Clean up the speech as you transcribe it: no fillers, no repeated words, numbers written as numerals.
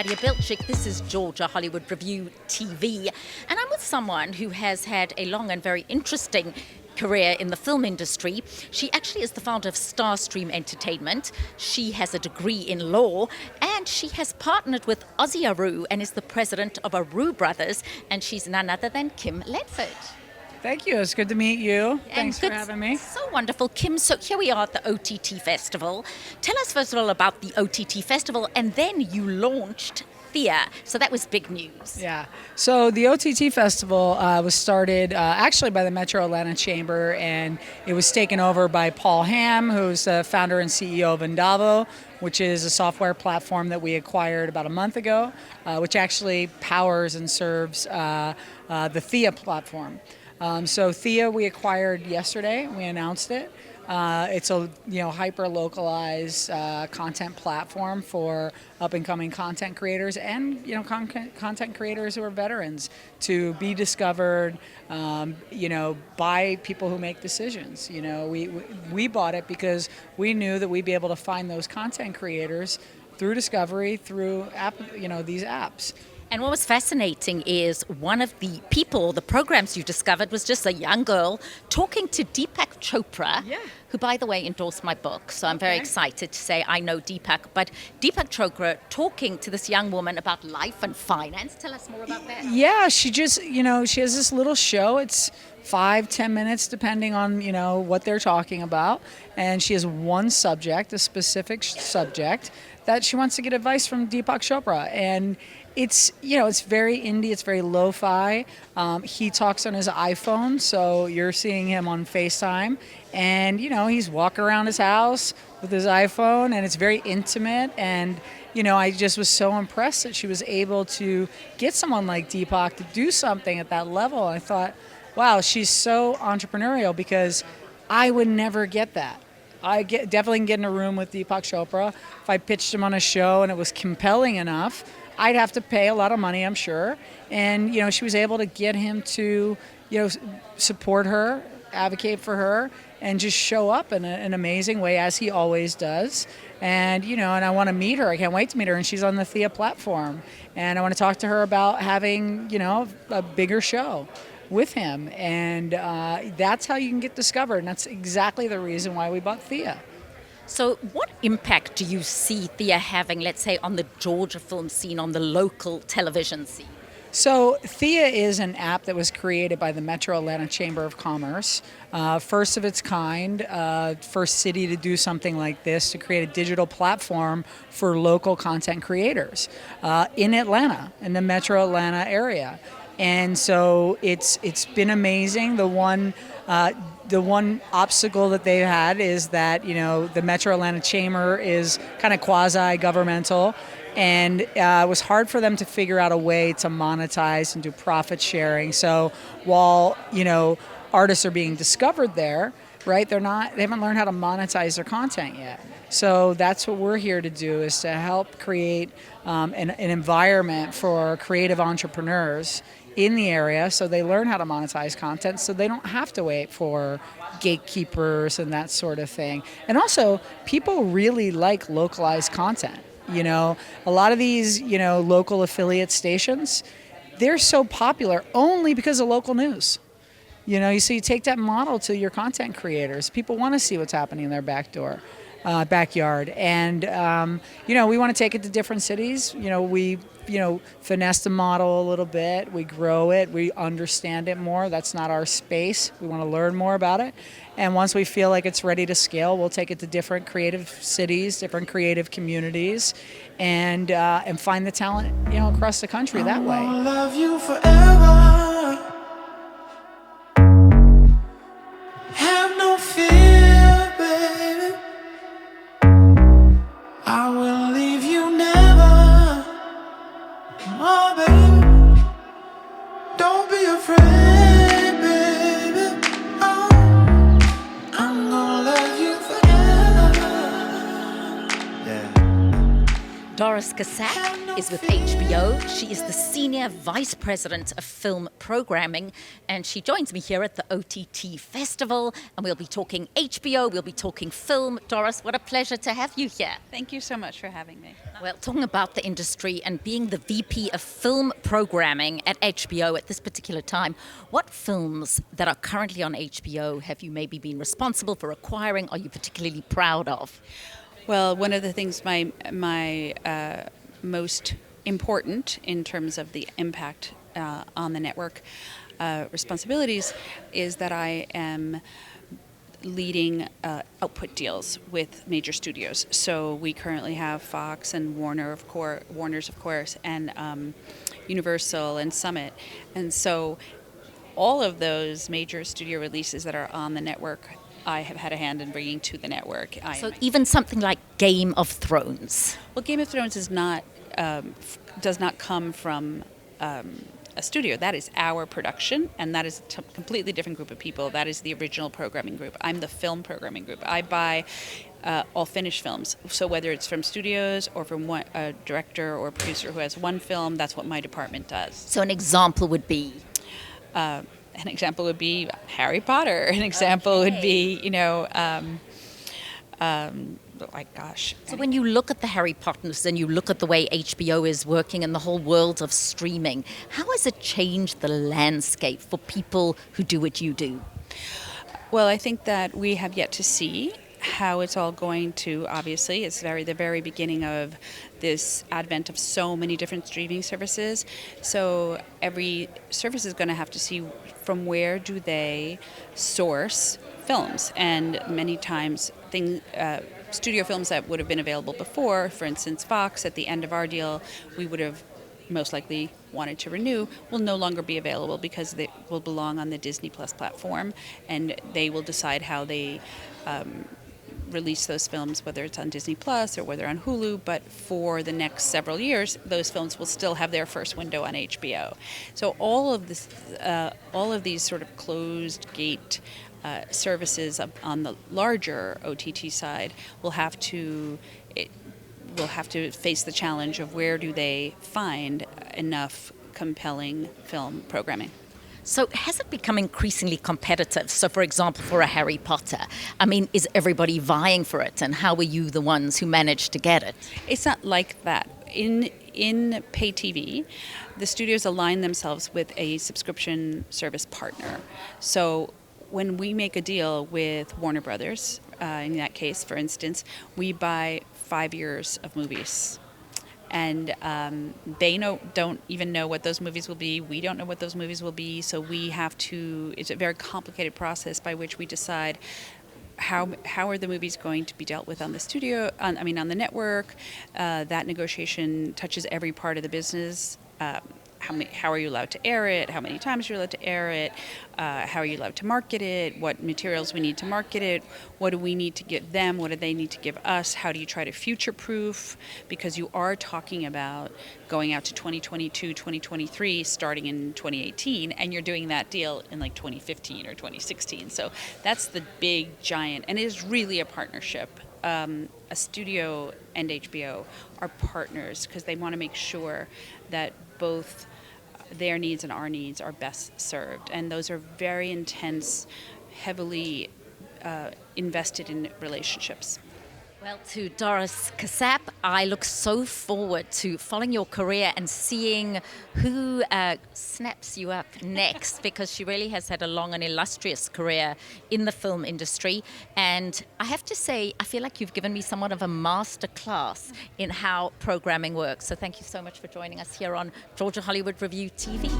Nadia Bilchik. This is Georgia Hollywood Review TV, and I'm with someone who has had a long and very interesting career in the film industry. She actually is the founder of Starstream Entertainment. She has a degree in law, and she has partnered with Areu and is the president of Areu Brothers, and she's none other than Kim Leadford. Thank you. It's good to meet you. Thanks for having me. So wonderful. Kim, so here we are at the OTT Festival. Tell us first of all about the OTT Festival, and then you launched THEA. So that was big news. Yeah. So the OTT Festival was started actually by the Metro Atlanta Chamber, and it was taken over by Paul Hamm, who's the founder and CEO of Indavo, which is a software platform that we acquired about a month ago, which actually powers and serves the THEA platform. So THEA we acquired yesterday. We announced it. It's a hyper localized content platform for up and coming content creators and content creators who are veterans to be discovered. By people who make decisions. We bought it because we knew that we'd be able to find those content creators through discovery, through these apps. And what was fascinating is one of the programs you discovered was just a young girl talking to Deepak Chopra, who, by the way, endorsed my book. So I'm very excited to say I know Deepak. But Deepak Chopra talking to this young woman about life and finance. Tell us more about that. Yeah, she just, she has this little show. It's 5-10 minutes, depending on, what they're talking about. And she has one subject, a specific subject, that she wants to get advice from Deepak Chopra. And it's very indie, it's very lo-fi. He talks on his iPhone, so you're seeing him on FaceTime. And, he's walking around his house with his iPhone, and it's very intimate. And, I just was so impressed that she was able to get someone like Deepak to do something at that level. I thought, wow, she's so entrepreneurial, because I would never get that. I definitely can get in a room with Deepak Chopra. If I pitched him on a show and it was compelling enough, I'd have to pay a lot of money, I'm sure. And, she was able to get him to, support her, advocate for her, and just show up in an amazing way, as he always does. And, and I want to meet her. I can't wait to meet her. And she's on the THEA platform. And I want to talk to her about having, a bigger show with him. And that's how you can get discovered. And that's exactly the reason why we bought THEA. So what impact do you see THEA having, let's say, on the Georgia film scene, on the local television scene? So THEA is an app that was created by the Metro Atlanta Chamber of Commerce. First of its kind, first city to do something like this, to create a digital platform for local content creators in Atlanta, in the Metro Atlanta area. And so it's been amazing. The one obstacle that they've had is that, the Metro Atlanta Chamber is kind of quasi-governmental, and it was hard for them to figure out a way to monetize and do profit sharing. So while, artists are being discovered there, right, they haven't learned how to monetize their content yet. So that's what we're here to do, is to help create an environment for creative entrepreneurs in the area, so they learn how to monetize content, so they don't have to wait for gatekeepers and that sort of thing. And also, people really like localized content. A lot of these, local affiliate stations, they're so popular only because of local news. So you take that model to your content creators. People want to see what's happening in their backyard. And, we want to take it to different cities. We finesse the model a little bit. We grow it. We understand it more. That's not our space. We want to learn more about it. And once we feel like it's ready to scale, we'll take it to different creative cities, different creative communities, and find the talent, across the country that way. I love you forever. Have no fear, baby. I will leave you never. Oh, baby, don't be afraid, baby. Oh, I'm gonna love you forever. Doris Casap. is with HBO. She is the Senior Vice President of Film Programming, and she joins me here at the OTT Festival, and we'll be talking HBO, we'll be talking film. Doris, what a pleasure to have you here. Thank you so much for having me. Well, talking about the industry and being the VP of Film Programming at HBO at this particular time, what films that are currently on HBO have you maybe been responsible for acquiring, are you particularly proud of? Well, one of the things my most important in terms of the impact on the network responsibilities is that I am leading output deals with major studios. So we currently have Fox and Warner's of course, and Universal and Summit. And so all of those major studio releases that are on the network, I have had a hand in bringing to the network. So even something like Game of Thrones. Well, Game of Thrones is not does not come from a studio. That is our production, and that is a completely different group of people. That is the original programming group. I'm the film programming group. I buy all finished films. So whether it's from studios or from a director or producer who has one film, that's what my department does. So an example would be? An example would be Harry Potter. An example would be, So when you look at the Harry Potters and you look at the way HBO is working and the whole world of streaming, how has it changed the landscape for people who do what you do? Well, I think that we have yet to see how it's all going to, obviously, it's the very beginning of this advent of so many different streaming services. So every service is going to have to see from where do they source films. And many times studio films that would have been available before, for instance, Fox, at the end of our deal, we would have most likely wanted to renew, will no longer be available because they will belong on the Disney Plus platform, and they will decide how they release those films, whether it's on Disney Plus or whether on Hulu, but for the next several years, those films will still have their first window on HBO. So all of these sort of closed gate services on the larger OTT side will have to face the challenge of where do they find enough compelling film programming. So has it become increasingly competitive? So for example, for a Harry Potter, I mean, is everybody vying for it? And how are you the ones who managed to get it? It's not like that. In pay TV, the studios align themselves with a subscription service partner. So when we make a deal with Warner Brothers, in that case, for instance, we buy 5 years of movies. And they don't even know what those movies will be. We don't know what those movies will be. So we have to, it's a very complicated process by which we decide how are the movies going to be dealt with on the studio, on the network. That negotiation touches every part of the business. How are you allowed to air it? How many times you're allowed to air it? How are you allowed to market it? What materials we need to market it? What do we need to give them? What do they need to give us? How do you try to future-proof? Because you are talking about going out to 2022, 2023, starting in 2018, and you're doing that deal in like 2015 or 2016. So that's the big, giant, and it is really a partnership. A studio and HBO are partners because they want to make sure that both their needs and our needs are best served. And those are very intense, heavily invested in relationships. Well, to Doris Casap, I look so forward to following your career and seeing who snaps you up next, because she really has had a long and illustrious career in the film industry. And I have to say, I feel like you've given me somewhat of a master class in how programming works. So thank you so much for joining us here on Georgia Hollywood Review TV.